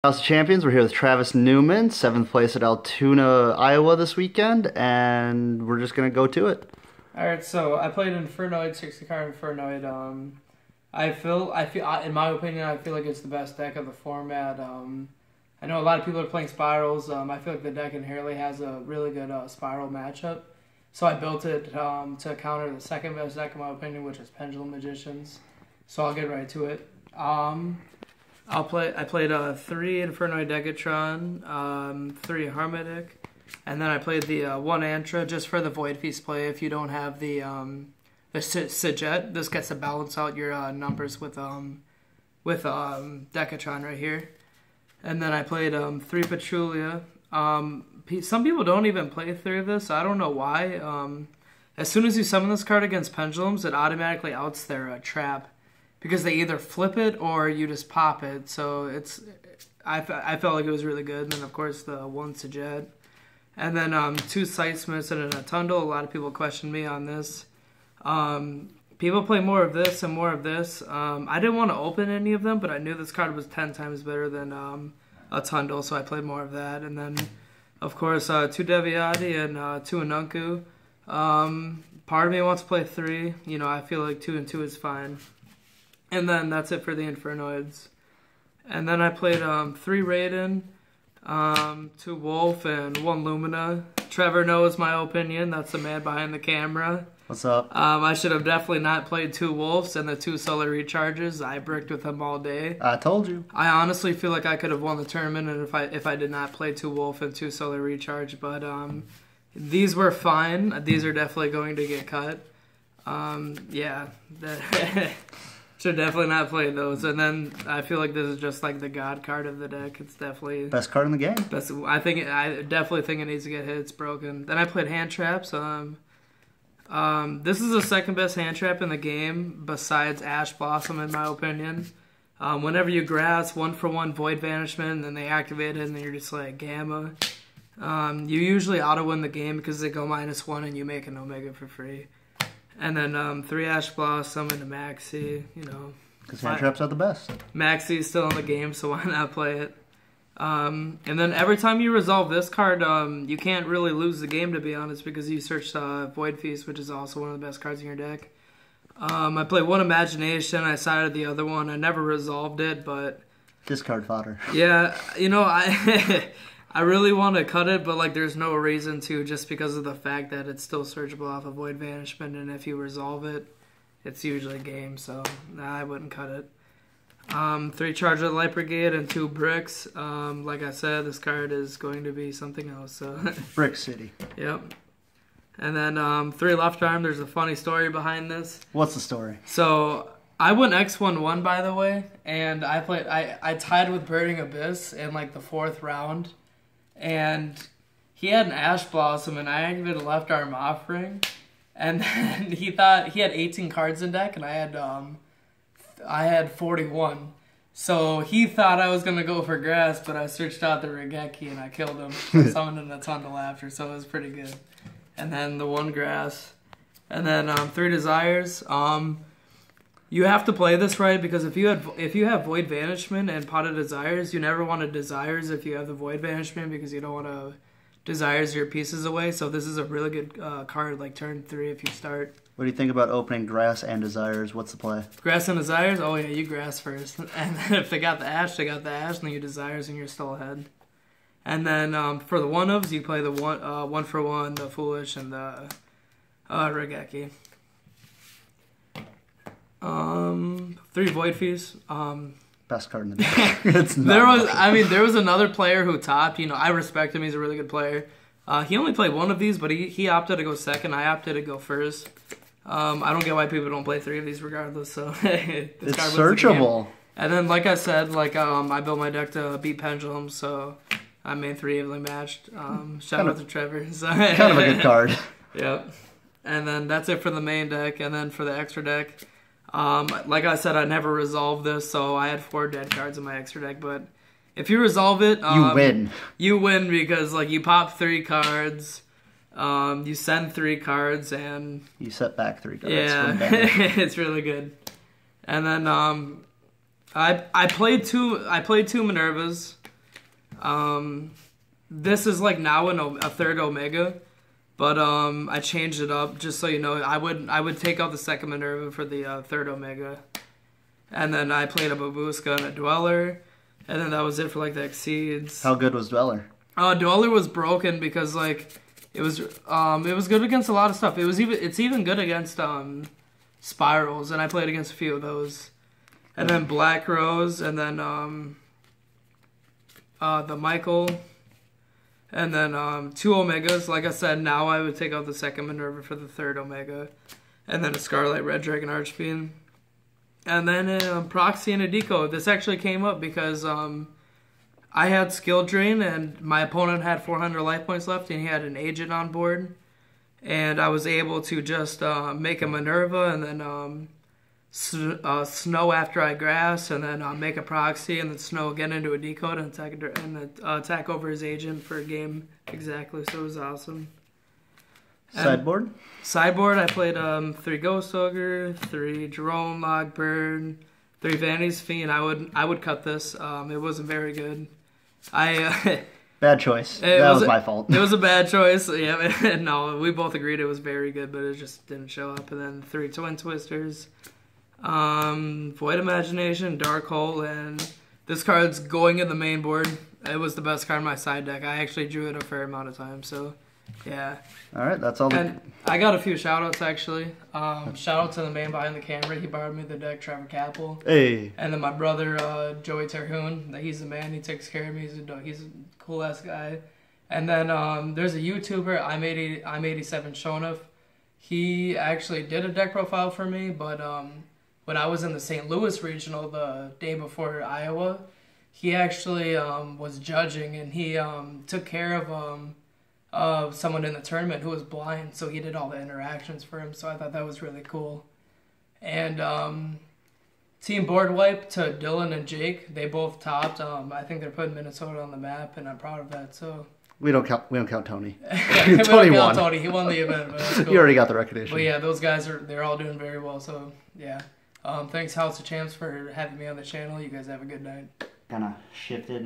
House of Champions, we're here with Travis Newman, 7th place at Altoona, Iowa this weekend, and we're just going to go to it. Alright, so I played Infernoid, 60 card Infernoid. In my opinion, I feel like it's the best deck of the format. I know a lot of people are playing Spirals. I feel like the deck inherently has a really good Spiral matchup. So I built it to counter the second best deck in my opinion, which is Pendulum Magicians. So I'll get right to it. I played 3 Infernoid Degatron, 3 Harmodic, and then I played the 1 Antra just for the Void Feast play. If you don't have the Sijet, this gets to balance out your numbers with Degatron right here. And then I played 3 Pachulia. Some people don't even play 3 of this. I don't know why. As soon as you summon this card against Pendulums, it automatically outs their trap. Because they either flip it or you just pop it. So I felt like it was really good. And then, of course, the 1 Sajet. And then 2 Sightsmiths and a Tundle. A lot of people question me on this. People play more of this and more of this. I didn't want to open any of them, but I knew this card was 10 times better than a Tundle, so I played more of that. And then, of course, 2 Deviati and 2 Anunku. Part of me wants to play 3. You know, I feel like 2 and 2 is fine. And then that's it for the Infernoids. And then I played 3 Raiden, 2 Wolf, and 1 Lumina. Trevor knows my opinion. That's the man behind the camera. What's up? I should have definitely not played 2 Wolves and the 2 Solar Recharges. I bricked with them all day. I told you. I honestly feel like I could have won the tournament if I did not play 2 Wolf and 2 Solar Recharge. But these were fine. These are definitely going to get cut. Yeah. Should definitely not play those. And then I feel like this is just like the god card of the deck. It's definitely best card in the game. I definitely think it needs to get hit. It's broken. Then I played Hand Traps. This is the second best hand trap in the game besides Ash Blossom in my opinion. Whenever you grass 1-for-1 Void Vanishment and then they activate it and then you're just like Gamma. You usually auto win the game because they go -1 and you make an Omega for free. And then 3 Ash Blossom and a Maxi, you know. Because hand traps are the best. Maxi is still in the game, so why not play it? And then every time you resolve this card, you can't really lose the game, to be honest, because you search Void Feast, which is also one of the best cards in your deck. I played 1 Imagination. I sided the other one. I never resolved it, but... Discard fodder. Yeah, you know, I really want to cut it, but like there's no reason to, just because of the fact that it's still searchable off of Void Vanishment, and if you resolve it, it's usually game, so nah, I wouldn't cut it. 3 Charge of the Light Brigade and 2 Bricks. Like I said, this card is going to be something else. So. Brick City. Yep. And then 3 Left Arm. There's a funny story behind this. What's the story? So I went X1-1, by the way, and I tied with Burning Abyss in like the 4th round. And he had an Ash Blossom, and I activated a Left Arm Offering. And then he thought he had 18 cards in deck, and I had 41. So he thought I was going to go for grass, but I searched out the Regeki, and I killed him. I summoned in a Tundle after, so it was pretty good. And then the 1 grass. And then 3 Desires. You have to play this right, because if you have Void Vanishment and Pot of Desires, you never want to Desires if you have the Void Vanishment, because you don't want to Desires your pieces away. So this is a really good card, like turn 3 if you start. What do you think about opening Grass and Desires? What's the play? Grass and Desires? Oh yeah, you Grass first. And then if they got the Ash, they got the Ash, and then you Desires and you're still ahead. And then for the 1-ofs, you play the 1-for-1, the Foolish, and the Regeki. 3 Void Feasts. Best card in the deck. It's not there was another player who topped. You know, I respect him. He's a really good player. He only played 1 of these, but he opted to go second. I opted to go first. I don't get why people don't play 3 of these regardless. So it's searchable. And then, like I said, I built my deck to beat Pendulum, so I made 3 evenly matched. Shout out to Trevor. So. Kind of a good card. Yep. And then that's it for the main deck. And then for the extra deck, like I said, I never resolved this, so I had 4 dead cards in my extra deck. But if you resolve it, you win. You win because you pop 3 cards, you send 3 cards, and you set back 3 cards. Yeah, it's really good. And then I played two Minervas. This is like now a third Omega, but I changed it up just so you know. I would take out the second Minerva for the third Omega, and then I played a Babushka and a Dweller, and then that was it for like the Exceeds. How good was Dweller? Dweller was broken because like it was good against a lot of stuff. It's even good against spirals, and I played against a few of those. And then Black Rose, and then the Michael, and then 2 Omegas. Like I said, now I would take out the second Minerva for the third Omega, and then a Scarlet Red Dragon Archfiend. And then Proxy and a Deco. This actually came up because I had Skill Drain, and my opponent had 400 life points left, and he had an Agent on board. And I was able to just make a Minerva, and then Snow after I grass, and then make a Proxy, and then Snow again into a Decode, and attack over his Agent for a game exactly. So it was awesome. Sideboard? Sideboard, I played 3 Ghost Ogre, 3 Drone Logbird, 3 Vanity's Fiend. I would cut this. It wasn't very good. Bad choice. That was my fault. It was a bad choice. Yeah, no, we both agreed it was very good, but it just didn't show up. And then 3 Twin Twisters, Void Imagination, Dark Hole, and this card's going in the main board. It was the best card in my side deck. I actually drew it a fair amount of time, so yeah. All right, that's all. And I got a few shout-outs, actually. Shout out to the man behind the camera. He borrowed me the deck, Trevor Capel. Hey. And then my brother, Joey Terhune. He's the man. He takes care of me. He's a cool-ass guy. And then there's a YouTuber, I'm87 Shonif. He actually did a deck profile for me, but when I was in the St. Louis Regional the day before Iowa, he actually was judging, and he took care of someone in the tournament who was blind, so he did all the interactions for him, so I thought that was really cool. And Team Board Wipe to Dylan and Jake, they both topped. I think they're putting Minnesota on the map, and I'm proud of that. So we don't count Tony. Yeah, Tony won. Tony, he won the event, but that's cool. You already got the recognition. But yeah, those guys they're all doing very well. So yeah, thanks House of Champs for having me on the channel. You guys have a good night. Kind of shifted.